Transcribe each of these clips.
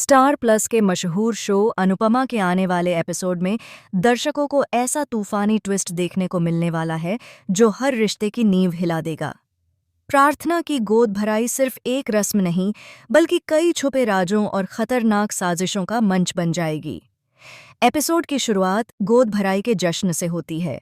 Star plus के मशहूर show Anupama के आने वाले एपिसोड में दर्शकों को ऐसा तूफानी ट्विस्ट देखने को मिलने वाला है जो हर रिश्ते की नींव हिला देगा। प्रार्थना की गोद भराई सिर्फ एक रस्म नहीं बल्कि कई छुपे राजों और खतरनाक साजिशों का मंच बन जाएगी। एपिसोड की शुरुआत गोद भराई के जश्न से होती है।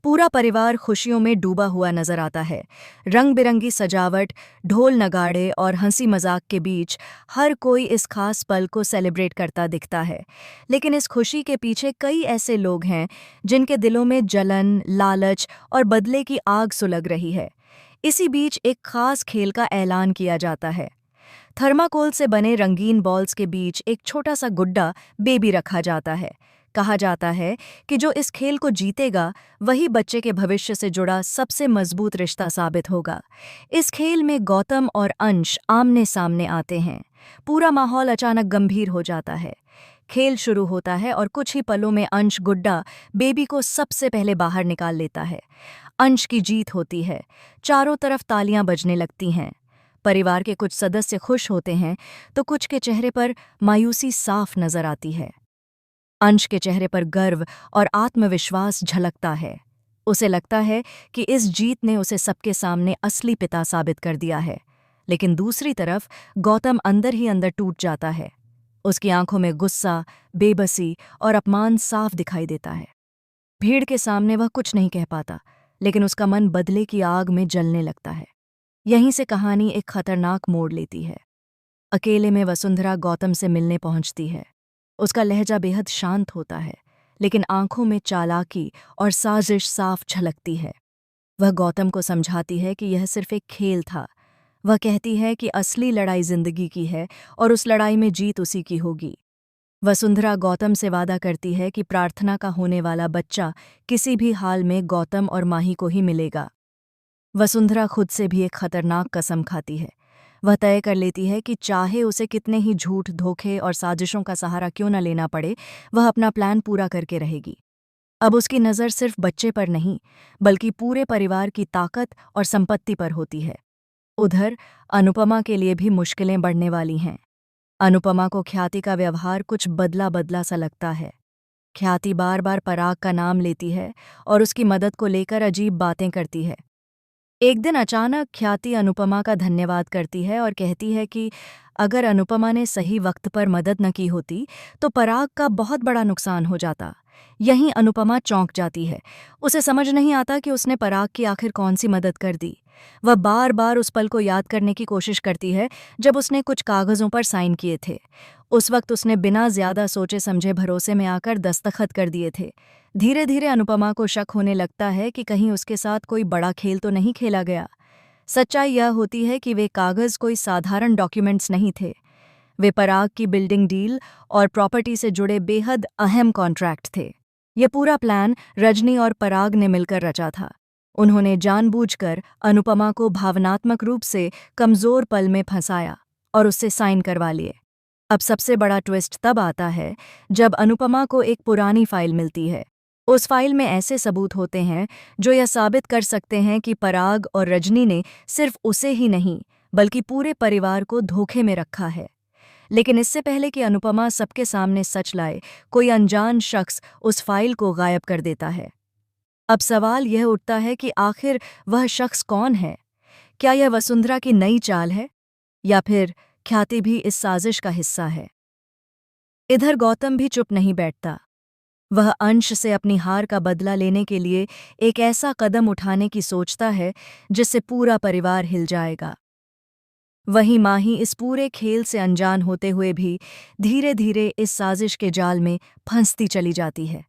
पूरा परिवार खुशियों में डूबा हुआ नजर आता है। रंग बिरंगी सजावट, ढोल नगाड़े और हंसी मजाक के बीच हर कोई इस खास पल को सेलिब्रेट करता दिखता है। लेकिन इस खुशी के पीछे कई ऐसे लोग हैं जिनके दिलों में जलन, लालच और बदले की आग सुलग रही है। इसी बीच एक खास खेल का ऐलान किया जाता है। थर्माकोल से बने रंगीन बॉल्स के बीच एक छोटा सा गुड्डा बेबी रखा जाता है। कहा जाता है कि जो इस खेल को जीतेगा वही बच्चे के भविष्य से जुड़ा सबसे मजबूत रिश्ता साबित होगा। इस खेल में गौतम और अंश आमने सामने आते हैं। पूरा माहौल अचानक गंभीर हो जाता है। खेल शुरू होता है और कुछ ही पलों में अंश गुड्डा बेबी को सबसे पहले बाहर निकाल लेता है। अंश की जीत होती है। चारों तरफ तालियां बजने लगती हैं। परिवार के कुछ सदस्य खुश होते हैं तो कुछ के चेहरे पर मायूसी साफ नजर आती है। अंश के चेहरे पर गर्व और आत्मविश्वास झलकता है। उसे लगता है कि इस जीत ने उसे सबके सामने असली पिता साबित कर दिया है। लेकिन दूसरी तरफ गौतम अंदर ही अंदर टूट जाता है। उसकी आंखों में गुस्सा, बेबसी और अपमान साफ दिखाई देता है। भीड़ के सामने वह कुछ नहीं कह पाता, लेकिन उसका मन बदले की आग में जलने लगता है। यहीं से कहानी एक खतरनाक मोड़ लेती है। अकेले में वसुंधरा गौतम से मिलने पहुंचती है। उसका लहजा बेहद शांत होता है, लेकिन आंखों में चालाकी और साजिश साफ झलकती है। वह गौतम को समझाती है कि यह सिर्फ एक खेल था। वह कहती है कि असली लड़ाई जिंदगी की है और उस लड़ाई में जीत उसी की होगी। वसुंधरा गौतम से वादा करती है कि प्रार्थना का होने वाला बच्चा किसी भी हाल में गौतम और माही को ही मिलेगा। वसुंधरा खुद से भी एक खतरनाक कसम खाती है। वह तय कर लेती है कि चाहे उसे कितने ही झूठ, धोखे और साजिशों का सहारा क्यों न लेना पड़े, वह अपना प्लान पूरा करके रहेगी। अब उसकी नज़र सिर्फ बच्चे पर नहीं, बल्कि पूरे परिवार की ताकत और संपत्ति पर होती है। उधर अनुपमा के लिए भी मुश्किलें बढ़ने वाली हैं। अनुपमा को ख्याति का व्यवहार कुछ बदला बदला सा लगता है। ख्याति बार बार पराग का नाम लेती है और उसकी मदद को लेकर अजीब बातें करती है। एक दिन अचानक ख्याति अनुपमा का धन्यवाद करती है और कहती है कि अगर अनुपमा ने सही वक्त पर मदद न की होती तो पराग का बहुत बड़ा नुकसान हो जाता। यहीं अनुपमा चौंक जाती है। उसे समझ नहीं आता कि उसने पराग की आखिर कौन सी मदद कर दी। वह बार बार उस पल को याद करने की कोशिश करती है जब उसने कुछ कागज़ों पर साइन किए थे। उस वक्त उसने बिना ज्यादा सोचे समझे भरोसे में आकर दस्तखत कर दिए थे। धीरे धीरे अनुपमा को शक होने लगता है कि कहीं उसके साथ कोई बड़ा खेल तो नहीं खेला गया। सच्चाई यह होती है कि वे कागज़ कोई साधारण डॉक्यूमेंट्स नहीं थे। वे पराग की बिल्डिंग डील और प्रॉपर्टी से जुड़े बेहद अहम कॉन्ट्रैक्ट थे। यह पूरा प्लान रजनी और पराग ने मिलकर रचा था। उन्होंने जानबूझकर अनुपमा को भावनात्मक रूप से कमज़ोर पल में फंसाया और उससे साइन करवा लिए। अब सबसे बड़ा ट्विस्ट तब आता है जब अनुपमा को एक पुरानी फाइल मिलती है। उस फाइल में ऐसे सबूत होते हैं जो यह साबित कर सकते हैं कि पराग और रजनी ने सिर्फ उसे ही नहीं बल्कि पूरे परिवार को धोखे में रखा है। लेकिन इससे पहले कि अनुपमा सबके सामने सच लाए, कोई अनजान शख्स उस फाइल को गायब कर देता है। अब सवाल यह उठता है कि आखिर वह शख्स कौन है? क्या यह वसुंधरा की नई चाल है या फिर ख्याति भी इस साजिश का हिस्सा है? इधर गौतम भी चुप नहीं बैठता। वह अंश से अपनी हार का बदला लेने के लिए एक ऐसा कदम उठाने की सोचता है जिससे पूरा परिवार हिल जाएगा। वहीं माही इस पूरे खेल से अनजान होते हुए भी धीरे धीरे इस साजिश के जाल में फंसती चली जाती है।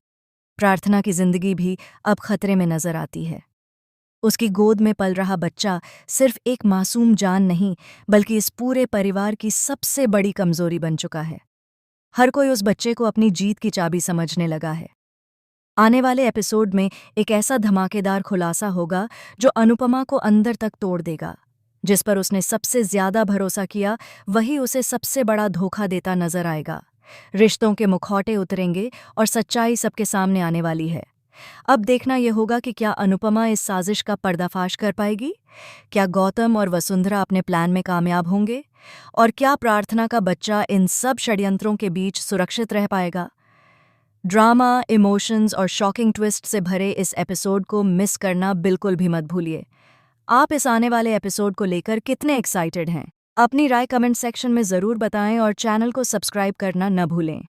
प्रार्थना की जिंदगी भी अब खतरे में नजर आती है। उसकी गोद में पल रहा बच्चा सिर्फ एक मासूम जान नहीं बल्कि इस पूरे परिवार की सबसे बड़ी कमजोरी बन चुका है। हर कोई उस बच्चे को अपनी जीत की चाबी समझने लगा है। आने वाले एपिसोड में एक ऐसा धमाकेदार खुलासा होगा जो अनुपमा को अंदर तक तोड़ देगा। जिस पर उसने सबसे ज्यादा भरोसा किया वही उसे सबसे बड़ा धोखा देता नजर आएगा। रिश्तों के मुखौटे उतरेंगे और सच्चाई सबके सामने आने वाली है। अब देखना यह होगा कि क्या अनुपमा इस साजिश का पर्दाफाश कर पाएगी, क्या गौतम और वसुंधरा अपने प्लान में कामयाब होंगे, और क्या प्रार्थना का बच्चा इन सब षड्यंत्रों के बीच सुरक्षित रह पाएगा। ड्रामा, इमोशंस और शॉकिंग ट्विस्ट से भरे इस एपिसोड को मिस करना बिल्कुल भी मत भूलिए। आप इस आने वाले एपिसोड को लेकर कितने एक्साइटेड हैं? अपनी राय कमेंट सेक्शन में ज़रूर बताएं और चैनल को सब्सक्राइब करना न भूलें।